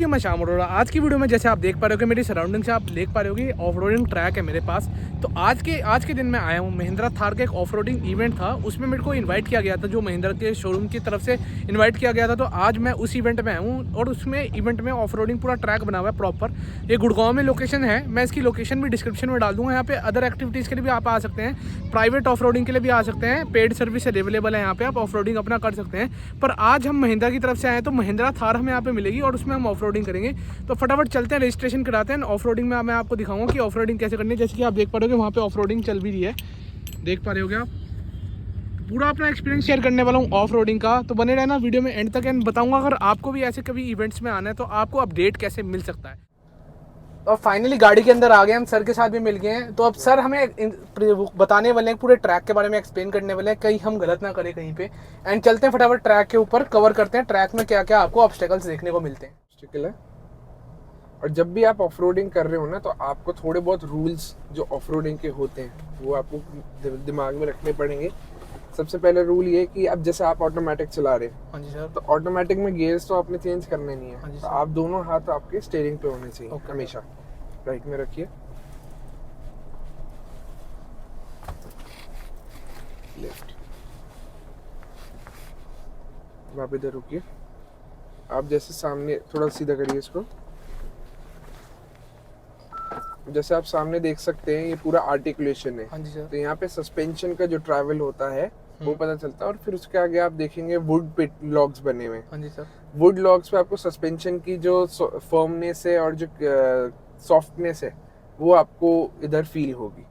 मैं श्याम अरोड़ा। आज की वीडियो में जैसे आप देख पा रहे हो कि मेरी सराउंडिंग से आप देख पा रहे हो कि ऑफ रोडिंग ट्रैक है मेरे पास। तो आज के दिन मैं आया हूँ। महिंद्रा थार का एक ऑफ रोडिंग इवेंट था, उसमें मेरे को इनवाइट किया गया था, जो महिंद्रा के शोरूम की तरफ से इनवाइट किया गया था। तो आज मैं उस इवेंट में आया हूँ और उसमें इवेंट में ऑफ रोडिंग पूरा ट्रैक बना हुआ है प्रॉपर। ये गुड़गांव में लोकेशन है, मैं इसकी लोकेशन भी डिस्क्रिप्शन में डाल दूँगा। यहाँ पे अदर एक्टिविटीज़ के लिए भी आप आ सकते हैं, प्राइवेट ऑफ रोडिंग के लिए भी आ सकते हैं, पेड सर्विस अवेलेबल है यहाँ पे, आप ऑफ रोडिंग अपना कर सकते हैं। पर आज हम महिंद्रा की तरफ से आए हैं, तो महिंद्रा थार हमें यहाँ पे मिलेगी और उसमें हम ऑफ रोडिंग करेंगे। तो फटाफट चलते हैं, रजिस्ट्रेशन कराते हैं। ऑफ रोडिंग में मैं आपको दिखाऊंगा कि ऑफ रोडिंग कैसे करनी है। जैसे कि आप देख पा रहे हो कि वहाँ पे ऑफ रोडिंग चल भी रही है, देख पा रहे हो आप। पूरा अपना एक्सपीरियंस शेयर करने वाला हूँ ऑफ रोडिंग का, तो बने रहना वीडियो में एंड तक। एंड बताऊंगा अगर आपको भी ऐसे कभी इवेंट्स में आना है तो आपको अपडेट कैसे मिल सकता है। और फाइनली गाड़ी के अंदर आ गए हम, सर के साथ भी मिल गए हैं। तो अब सर हमें बताने वाले हैं, पूरे ट्रैक के बारे में एक्सप्लेन करने वाले हैं, कहीं हम गलत ना करें कहीं पे। एंड चलते हैं फटाफट ट्रैक के ऊपर, कवर करते हैं ट्रैक में क्या क्या आपको ऑब्स्टेकल्स देखने को मिलते हैं। ऑब्स्टिकल है। और जब भी आप ऑफ रोडिंग कर रहे हो ना, तो आपको थोड़े बहुत रूल्स जो ऑफ रोडिंग के होते हैं वो आपको दिमाग में रखने पड़ेंगे। सबसे पहला रूल ये कि अब जैसे आप ऑटोमेटिक चला रहे हो, हाँ जी सर। तो ऑटोमेटिक में गियर्स तो आपने चेंज करने नहीं हाँ जी है, सर। तो आप दोनों हाथ आपके स्टीयरिंग पे होने चाहिए ओके। हमेशा। राइट में रखिए, लेफ्ट। आप इधर रुकिए। आप जैसे सामने थोड़ा सीधा करिए इसको। जैसे आप सामने देख सकते हैं, ये पूरा आर्टिकुलेशन है। हाँ जी सर। तो यहाँ पे सस्पेंशन का जो ट्रैवल होता है वो पता चलता है। और फिर उसके आगे आप देखेंगे वुड पिट लॉग्स बने हुए हैं। हाँ जी सर। वुड लॉग्स पे आपको सस्पेंशन की जो फर्मनेस है और जो सॉफ्टनेस है वो आपको इधर फील होगी।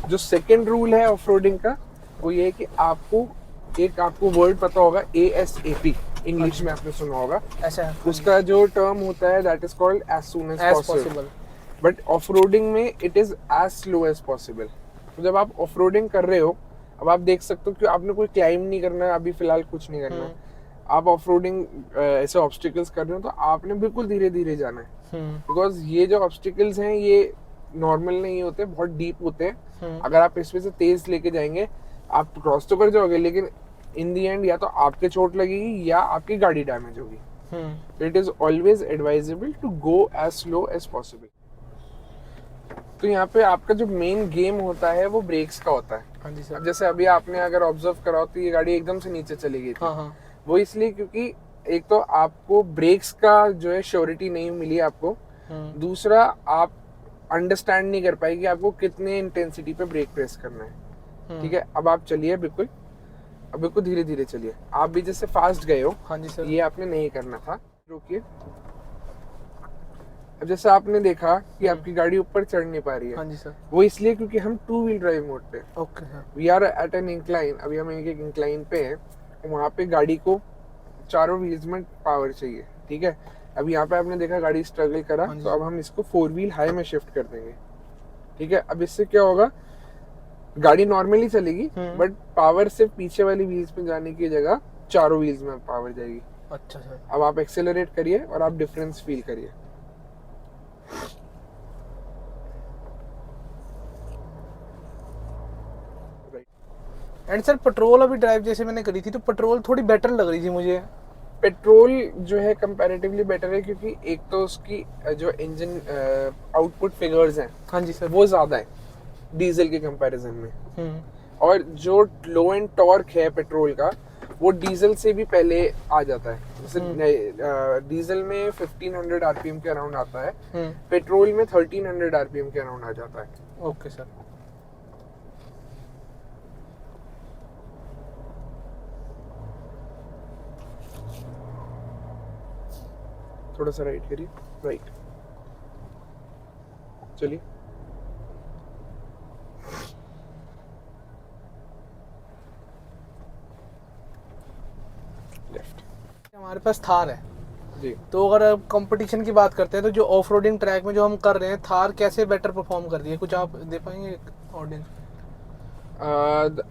जो सेकंड रूल है ऑफ रोडिंग का, वो ये है कि आपको वर्ड पता होगा, ASAP इंग्लिश में आपने सुना होगा। ऐसा है। उसका जो टर्म होता है that is called as soon as possible. But off roading में it is as slow as possible. तो जब आप ऑफ रोडिंग कर रहे हो, अब आप देख सकते हो कि आपने कोई क्लाइम नहीं करना है, अभी फिलहाल कुछ नहीं करना है। आप ऑफ रोडिंग ऐसे ऑब्स्टिकल्स कर रहे हो, तो आपने बिल्कुल धीरे धीरे जाना है, बिकॉज ये जो ऑब्स्टिकल्स हैं ये नॉर्मल नहीं होते, बहुत डीप होते हैं। अगर आप इसमें से तेज लेके जाएंगे, आप क्रॉस तो कर जाओगे, लेकिन इन दी एंड या तो आपके चोट लगेगी या आपकी गाड़ी डैमेज होगी। It is always advisable to go as slow as possible. तो यहाँ पे आपका जो मेन गेम होता है वो ब्रेक्स का होता है। हाँ जी सर। अब जैसे अभी आपने अगर ऑब्जर्व करा तो ये गाड़ी एकदम से नीचे चली गई थी। हाँ। वो इसलिए क्योंकि एक तो आपको ब्रेक्स का जो है श्योरिटी नहीं मिली आपको, दूसरा आप अंडरस्टैंड नहीं कर पाए कि आपको कितने इंटेंसिटी पे ब्रेक प्रेस करना है। ठीक है, अब आप चलिए बिल्कुल, अब बिल्कुल धीरे धीरे चलिए। आप भी जैसे फास्ट गए हो, हाँ जी सर। ये आपने नहीं करना था। रोकिए। अब जैसे आपने देखा कि आपकी गाड़ी ऊपर चढ़ नहीं पा रही है। हाँ जी सर। वो इसलिए क्योंकि हम 2 व्हील ड्राइव मोड पे। Okay sir. We are at an incline. अभी हम एक इंक्लाइन पे हैं, वहाँ पे गाड़ी को चारों व्हील्स में पावर चाहिए। ठीक है, अब यहाँ पे आपने देखा गाड़ी स्ट्रगल करा, तो अब हम इसको 4 व्हील हाई में शिफ्ट कर देंगे। ठीक है, अब इससे क्या होगा, गाड़ी नॉर्मली चलेगी, बट पावर सिर्फ पीछे वाली व्हील्स में जाने की जगह चारों व्हील्स में पावर जाएगी। अच्छा सर। अब आप एक्सेलरेट करिए और आप डिफरेंस फील करिए। एंड सर पेट्रोल अभी ड्राइव जैसे मैंने करी थी, तो पेट्रोल थोड़ी बेटर लग रही थी मुझे। पेट्रोल जो है कंपैरेटिवली बेटर है, क्योंकि एक तो उसकी जो इंजन आउटपुट फिगर्स हैं, हाँ जी सर, वो ज्यादा है डीजल के कंपैरिजन में। और जो लो एंड टॉर्क है पेट्रोल का, वो डीजल से भी पहले आ जाता है। जैसे डीजल में 1500 आरपीएम के अराउंड आता है, पेट्रोल में 1300 आरपीएम के अराउंड आ जाता है। Okay sir. थोड़ा सा राइट करिए, राइट। चलिए, लेफ्ट। हमारे पास थार है जी। तो अगर कंपटीशन की बात करते हैं, तो जो ऑफ रोडिंग ट्रैक में जो हम कर रहे हैं, थार कैसे बेटर परफॉर्म कर रही है, कुछ आप दे पाएंगे ऑडियंस?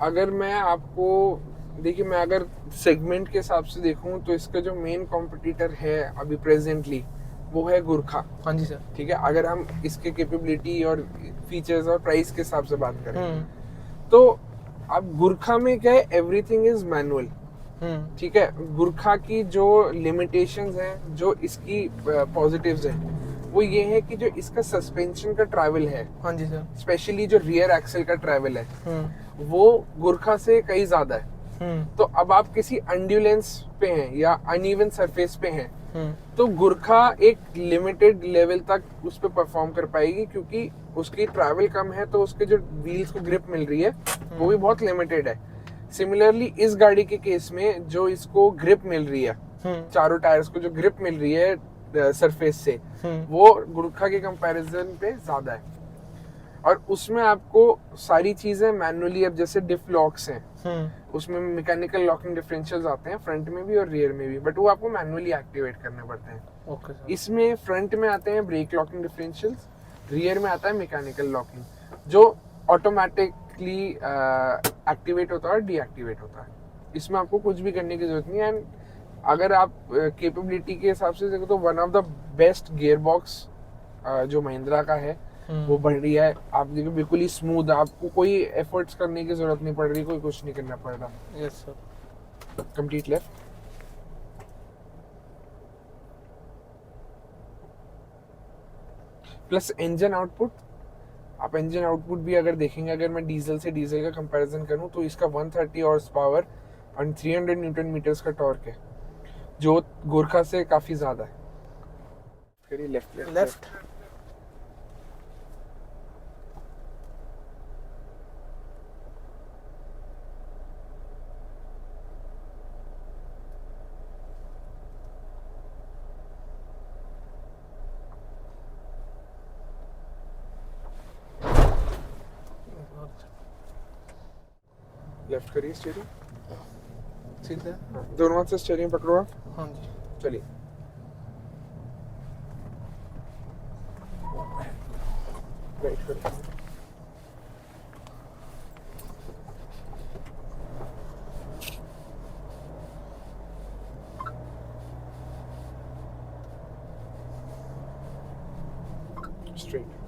अगर मैं आपको देखिए, मैं अगर सेगमेंट के हिसाब से देखूं, तो इसका जो मेन कॉम्पिटिटर है अभी प्रेजेंटली, वो है गुरखा। हाँ जी सर। ठीक है, अगर हम इसके कैपेबिलिटी और फीचर्स और प्राइस के हिसाब से बात करें, तो अब गुरखा में क्या है, एवरीथिंग इज मैनुअल। ठीक है, गुरखा की जो लिमिटेशंस हैं, जो इसकी पॉजिटिव्स हैं, वो ये है कि जो इसका सस्पेंशन का ट्रैवल है, हाँ जी सर, स्पेशली जो रियर एक्सल का ट्रैवल है, वो गुरखा से कहीं ज्यादा है। तो अब आप किसी एंड्योरेंस पे हैं या अनइवन सरफेस पे हैं, तो गुरखा एक लिमिटेड लेवल तक उस पे परफॉर्म कर पाएगी, क्योंकि उसकी ट्रैवल कम है, तो उसके जो व्हील्स को ग्रिप मिल रही है वो भी बहुत लिमिटेड है। सिमिलरली इस गाड़ी के केस में जो इसको ग्रिप मिल रही है, चारों टायर्स को जो ग्रिप मिल रही है सरफेस से, वो गुरखा के कंपैरिजन पे ज्यादा है। और उसमें आपको सारी चीजें मैनुअली, अब जैसे डिफ लॉक्स हैं, उसमें मैकेनिकल लॉकिंग डिफरेंशियल्स आते हैं फ्रंट में भी और रियर में भी, बट वो आपको मैनुअली एक्टिवेट करने पड़ते हैं। Okay sir. इसमें फ्रंट में आते हैं ब्रेक लॉकिंग डिफरेंशियल्स, रियर में आता है मैकेनिकल लॉकिंग, जो ऑटोमेटिकली एक्टिवेट होता है और डीएक्टिवेट होता है। इसमें आपको कुछ भी करने की जरूरत नहीं है। एंड अगर आप कैपेबिलिटी के हिसाब से देखो तो one of the best gear box जो महिंद्रा का है वो बढ़िया है। आप देखो बिल्कुल ही स्मूथ, आपको कोई एफर्ट्स करने की जरूरत नहीं पड़ रही, कोई कुछ नहीं करना पड़ रहा। Yes sir. Complete left, plus engine output. आप इंजन आउटपुट भी अगर देखेंगे, अगर मैं डीजल से डीजल का कंपैरिजन करूं तो इसका 130 हॉर्स पावर और 300 न्यूटन मीटर्स का टॉर्क है, जो गोरखा से काफी ज्यादा है। करिए लेफ्ट लेफ्ट। लेफ्ट करिए, स्टीयरिंग सीधे। हाँ, दोनों हाथ से स्टीयरिंग पकड़ो आप। हाँ जी। चलिए, राइट करिए। स्ट्रेट।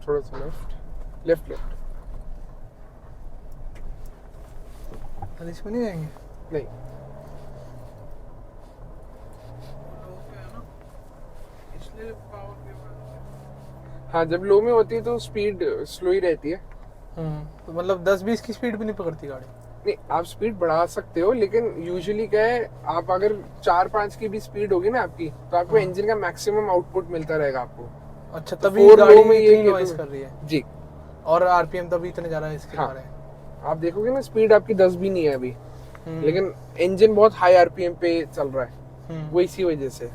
थोड़ा सा लेफ्ट, लेफ्ट लेफ्ट। इसमें नहीं जाएंगे? नहीं, हाँ जब लो में होती है तो स्पीड स्लो ही रहती है। तो मतलब 10-20 की स्पीड भी नहीं पकड़ती गाड़ी? नहीं, आप स्पीड बढ़ा सकते हो, लेकिन यूजुअली क्या है, आप अगर 4-5 की भी स्पीड होगी ना आपकी, तो आपको इंजन का मैक्सिमम आउटपुट मिलता रहेगा आपको। अच्छा, तभी गाड़ी में ये नॉइस कर रही है जी। और आरपीएम तभी इतने जा रहा है इसके बारे में। आप देखोगे ना, स्पीड आपकी 10 भी नहीं है अभी, लेकिन इंजन बहुत हाई आरपीएम पे चल रहा है, वो इसी वजह से।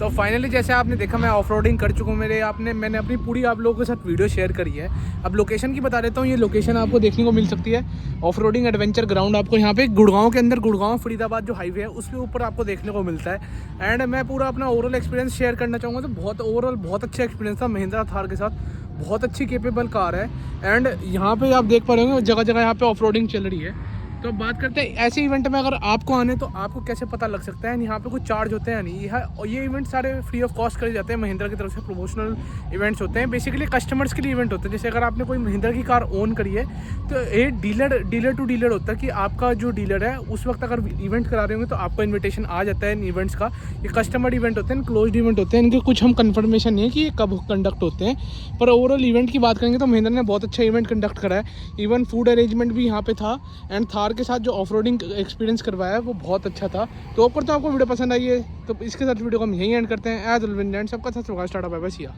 तो फाइनली जैसे आपने देखा, मैं ऑफ रोडिंग कर चुका हूँ। मैंने अपनी पूरी आप लोगों के साथ वीडियो शेयर करी है। अब लोकेशन की बता देता हूँ। ये लोकेशन आपको देखने को मिल सकती है, ऑफ रोडिंग एडवेंचर ग्राउंड आपको यहाँ पे गुड़गांव के अंदर, गुड़गांव फरीदाबाद जो हाईवे है उसके ऊपर आपको देखने को मिलता है। एंड मैं पूरा अपना ओवरऑल एक्सपीरियंस शेयर करना चाहूँगा। तो ओवरऑल बहुत अच्छा एक्सपीरियंस था महिंद्रा थार के साथ। बहुत अच्छी केपेबल कार है। एंड यहाँ पे आप देख पा रहे होंगे जगह जगह यहाँ पे ऑफ रोडिंग चल रही है। तो अब बात करते हैं ऐसे इवेंट में अगर आपको आने, तो आपको कैसे पता लग सकता है यहाँ पे कुछ चार्ज होते हैं नहीं। ये इवेंट सारे फ्री ऑफ कॉस्ट करे जाते हैं। महिंद्रा की तरफ से प्रमोशनल इवेंट्स होते हैं, बेसिकली कस्टमर्स के लिए इवेंट होते हैं। जैसे अगर आपने कोई महिंद्रा की कार ओन करी है, तो ये डीलर टू डीलर होता है कि आपका जो डीलर है उस वक्त अगर इवेंट करा रहे होंगे तो आपको इन्विटेशन आ जाता है इन इवेंट्स का। ये कस्टमर इवेंट होते हैं, क्लोज्ड इवेंट होते हैं। इनके कुछ हम कन्फर्मेशन नहीं है कि ये कब कंडक्ट होते हैं, पर ओवरऑल इवेंट की बात करेंगे तो महिंद्रा ने बहुत अच्छा इवेंट कंडक्ट करा है। इवन फूड अरेंजमेंट भी यहाँ पे था। एंड थार के साथ जो ऑफ रोडिंग एक्सपीरियंस करवाया वो बहुत अच्छा था। तो ऊपर तो आपको वीडियो पसंद आई है, तो इसके साथ वीडियो को हम यहीं एंड करते हैं। एज ऑलवेज सबका साथ टाटा बाय बाय, सिया।